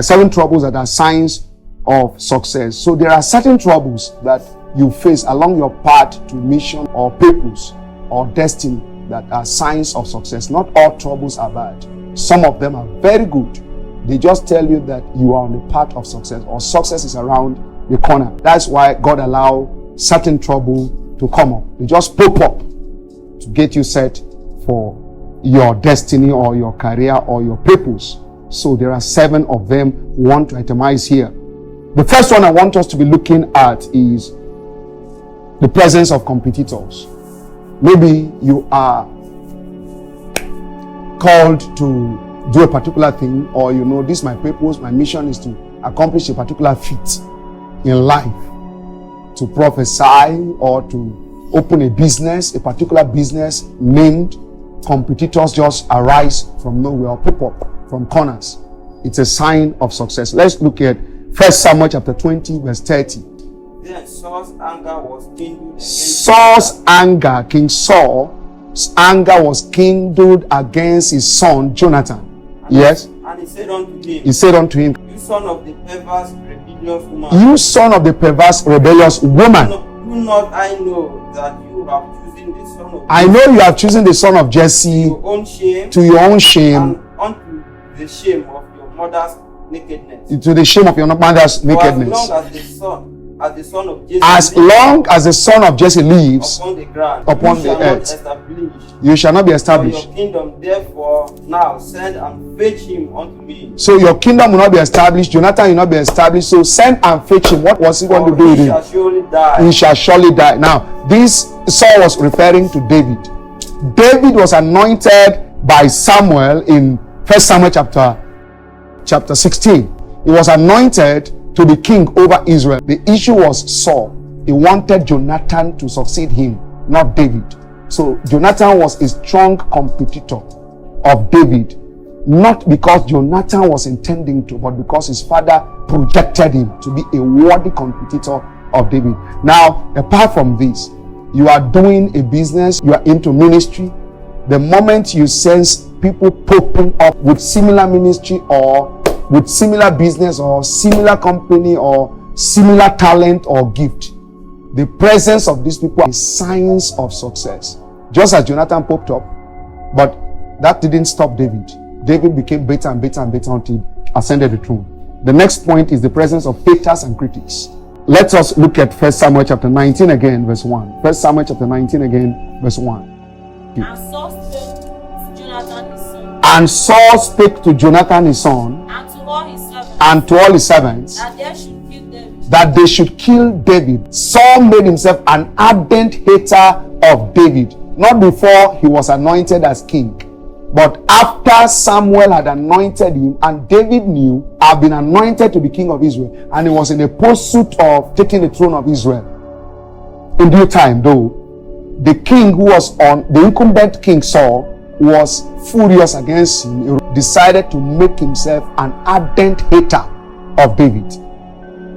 7 troubles that are signs of success. So there are certain troubles that you face along your path to mission or purpose or destiny that are signs of success. Not all troubles are bad. Some of them are very good. They just tell you that you are on the path of success, or success is around the corner. That's why God allows certain trouble to come up. They just pop up to get you set for your destiny or your career or your purpose. So there are 7 of them we want to itemize here. The first one I want us to be looking at is the presence of competitors. Maybe you are called to do a particular thing, or you know, this is my purpose, my mission is to accomplish a particular feat in life, to prophesy or to open a business, a particular business named. Competitors just arise from nowhere or pop up from corners. It's a sign of success. Let's look at 1 Samuel chapter 20 verse 30. Then Saul's anger was kindled against Saul's anger, King Saul's anger was kindled against his son Jonathan. Yes. And he said unto him, He said unto him, You son of the perverse rebellious woman, You son of the perverse rebellious woman, do not I know that you have chosen the son of I know you have chosen the son of Jesse your own shame, to your own shame, and unto the shame of your mother's nakedness. to the shame of your mother's For nakedness. as the son of Jesse As lives long as the son of Jesse lives upon the ground, upon you the shall not earth, establish you shall not be for established. your kingdom. Therefore now send and fetch him unto me. So your kingdom will not be established. Jonathan will not be established. So send and fetch him. What was he going to For do with he him? shall surely die. He shall surely die. Now, this Saul was referring to David. David was anointed by Samuel in 1 Samuel chapter 16. He was anointed to be king over Israel. The issue was Saul. He wanted Jonathan to succeed him, not David. So Jonathan was a strong competitor of David, not because Jonathan was intending to, but because his father projected him to be a worthy competitor of David. Now, apart from this, you are doing a business, you are into ministry. The moment you sense people popping up with similar ministry or with similar business or similar company or similar talent or gift, the presence of these people is signs of success. Just as Jonathan popped up, but that didn't stop David. David became better and better and better until he ascended the throne. The next point is the presence of haters and critics. Let us look at 1 Samuel chapter 19 again, verse 1. 1 Samuel chapter 19 again, verse 1. And Saul spake to Jonathan his son, And Saul spake to Jonathan his son, and to all his and servants, to all his servants, that they should kill David. that they should kill David. Saul made himself an ardent hater of David, not before he was anointed as king, but after Samuel had anointed him, and David knew, I've been anointed to be king of Israel, and he was in a pursuit of taking the throne of Israel. In due time, though, the king who was on, the incumbent king Saul, was furious against him. He decided to make himself an ardent hater of David.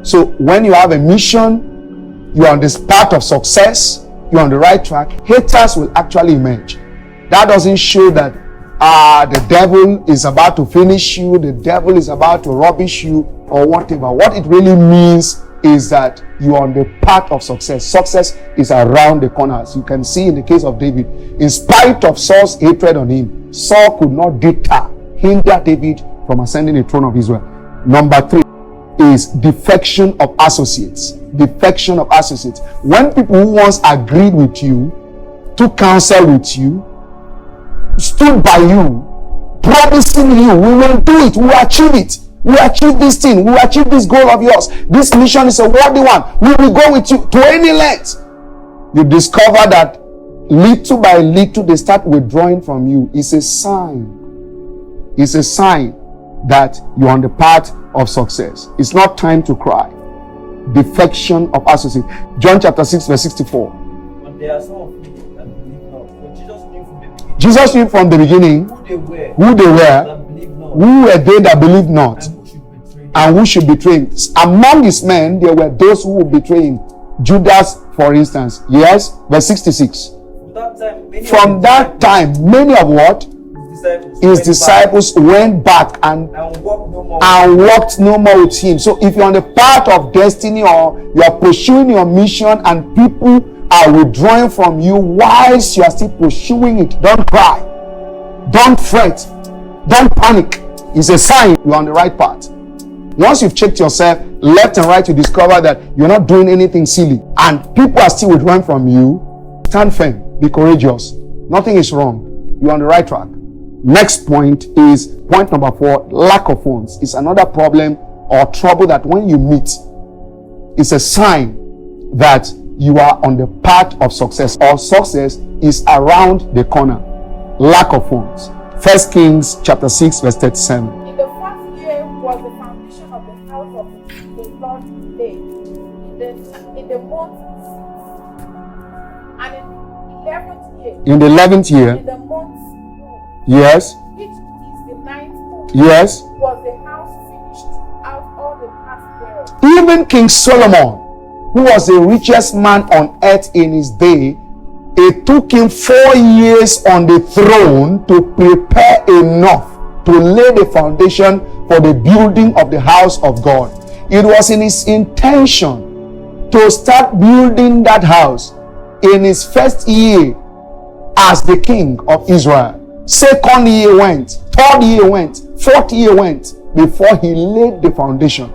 So when you have a mission, you are on this path of success, you're on the right track, haters will actually emerge. That doesn't show that the devil is about to finish you, the devil is about to rubbish you, or whatever. What it really means is that you are on the path of success. Success is around the corners. You can see in the case of David, in spite of Saul's hatred on him, Saul could not hinder David from ascending the throne of Israel. Number 3 is defection of associates. Defection of associates. When people who once agreed with you, took counsel with you, stood by you, promising you, we will do it, we will achieve it, we will achieve this thing, we will achieve this goal of yours, this mission is a worthy one, we will go with you to any length. You discover that little by little they start withdrawing from you. It's a sign. It's a sign that you're on the path of success. It's not time to cry. Defection of associates. John chapter 6 verse 64. But there are some of you that believe not. For Jesus knew from the beginning who they were, who were they that believed not, and who should betray him. Among his men, there were those who would betray him. Judas, for instance. Yes, verse 66. From that time, many of what? his his disciples went back and walked no more with him. So if you're on the path of destiny or you're pursuing your mission and people are withdrawing from you whilst you are still pursuing it, don't cry, don't fret, don't panic. It's a sign you're on the right path. Once you've checked yourself left and right, you discover that you're not doing anything silly and people are still withdrawing from you, stand firm, be courageous. Nothing is wrong. You're on the right track. Next point is point number 4, lack of funds. It's another problem or trouble that when you meet, it's a sign that you are on the path of success or success is around the corner. Lack of funds. 1 Kings chapter 6 verse 37. In the first year was the foundation of the house of the Lord laid. In the month and in the 11th year, In the 11th year, in the month yes, which is the 9th month, yes, was the house finished out all the past thereof. even King Solomon, who was the richest man on earth in his day, it took him 4 years on the throne to prepare enough to lay the foundation for the building of the house of God. It was in his intention to start building that house in his first year as the king of Israel. Second year went, third year went, fourth year went before he laid the foundation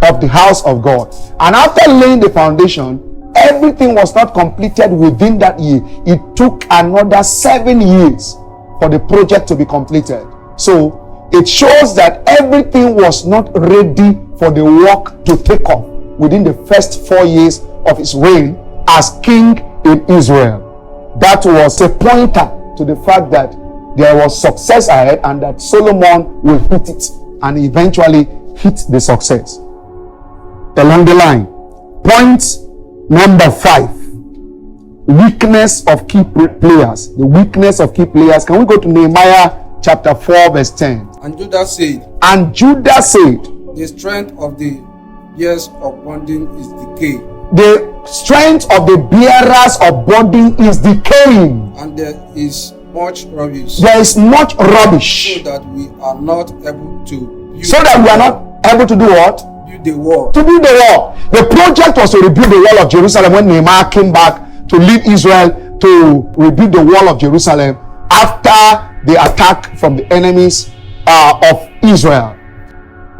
of the house of God. And after laying the foundation, everything was not completed within that year. It took another 7 years for the project to be completed. So it shows that everything was not ready for the work to take off within the first 4 years of his reign as king in Israel. That was a pointer to the fact that there was success ahead and that Solomon will hit it and eventually hit the success along the line. Point number 5, weakness of key players. The weakness of key players. Can we go to Nehemiah chapter 4 verse 10? And Judah said, The strength of the years of bonding is decay, the strength of the bearers of burden is decaying. and there is much rubbish, There is much rubbish. so that we are not able to build, So that we are not able to do what? build the wall. To build the wall. The project was to rebuild the wall of Jerusalem when Nehemiah came back to lead Israel to rebuild the wall of Jerusalem after the attack from the enemies of Israel.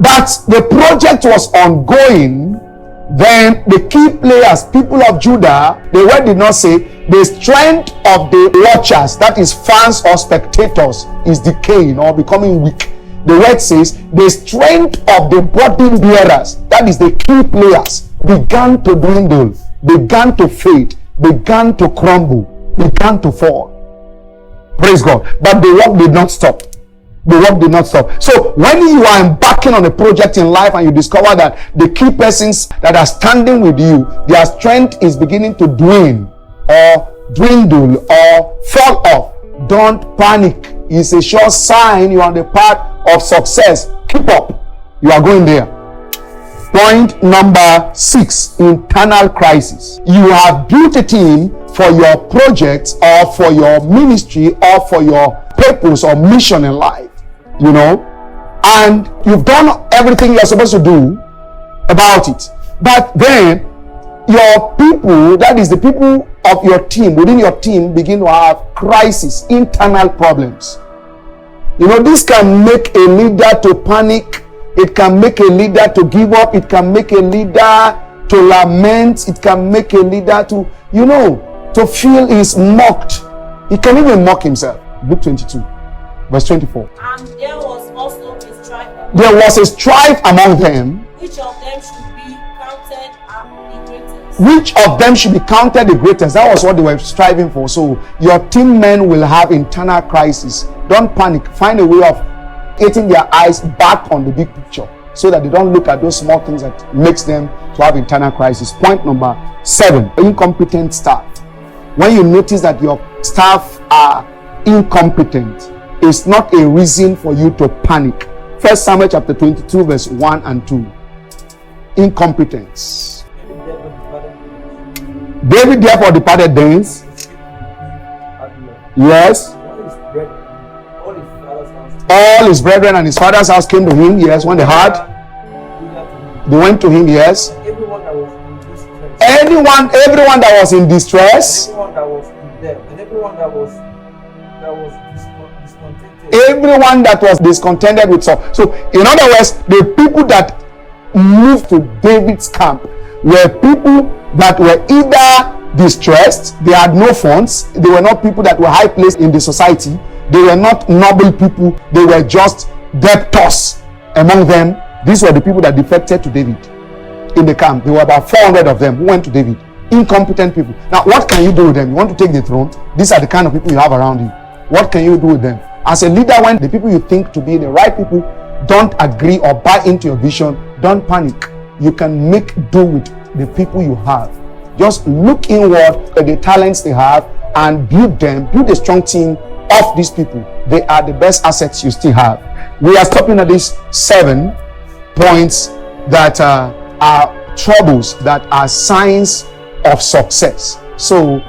But the project was ongoing. Then the key players, people of Judah, the word did not say the strength of the watchers, that is fans or spectators, is decaying or becoming weak. The word says the strength of the burden bearers, that is the key players, began to dwindle, began to fade, began to crumble, began to fall. Praise God. But the work did not stop. The work did not stop. So when you are embarking on a project in life and you discover that the key persons that are standing with you, their strength is beginning to dwindle or fall off, don't panic. It's a sure sign you are on the path of success. Keep up. You are going there. Point number 6, internal crisis. You have built a team for your project or for your ministry or for your purpose or mission in life, and you've done everything you're supposed to do about it. But then your people, that is the people of your team, within your team, begin to have crisis, internal problems. This can make a leader to panic. It can make a leader to give up. It can make a leader to lament. It can make a leader to, to feel he's mocked. He can even mock himself. Book 22, verse 24. And there was also a strife. There was a strife among them. Which of them should be counted as the greatest? Which of them should be counted the greatest? That was what they were striving for. So your team men will have internal crisis. Don't panic. Find a way of getting their eyes back on the big picture so that they don't look at those small things that makes them to have internal crisis. Point number 7, incompetent staff. When you notice that your staff are incompetent, it's not a reason for you to panic. 1 Samuel chapter 22 verse 1 and 2. Incompetence. David therefore departed thence. Yes. All All his brethren and his father's house came to him, yes, when they heard. They went to him, yes. Everyone that was in distress. Everyone that was in distress. Everyone that was in debt. And everyone that was discontented. Everyone that was discontented with Saul. So, in other words, the people that moved to David's camp were people that were either distressed, they had no funds, they were not people that were high placed in the society, they were not noble people, they were just debtors. Among them, these were the people that defected to David in the camp. There were about 400 of them who went to David. Incompetent people. Now, what can you do with them? You want to take the throne? These are the kind of people you have around you. What can you do with them? As a leader, when the people you think to be the right people don't agree or buy into your vision, don't panic. You can make do with the people you have. Just look inward at the talents they have and build a strong team of these people. They are the best assets you still have. We are stopping at these 7 points that are troubles, that are signs of success. So,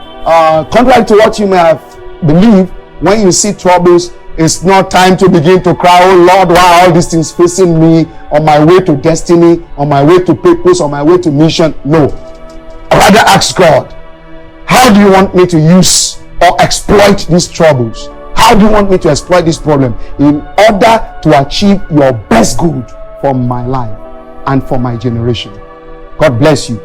contrary to what you may have believed, when you see troubles, it's not time to begin to cry, oh Lord, why are all these things facing me on my way to destiny, on my way to purpose, on my way to mission? No. Rather ask God, how do you want me to use or exploit these troubles? How do you want me to exploit this problem in order to achieve your best good for my life and for my generation? God bless you.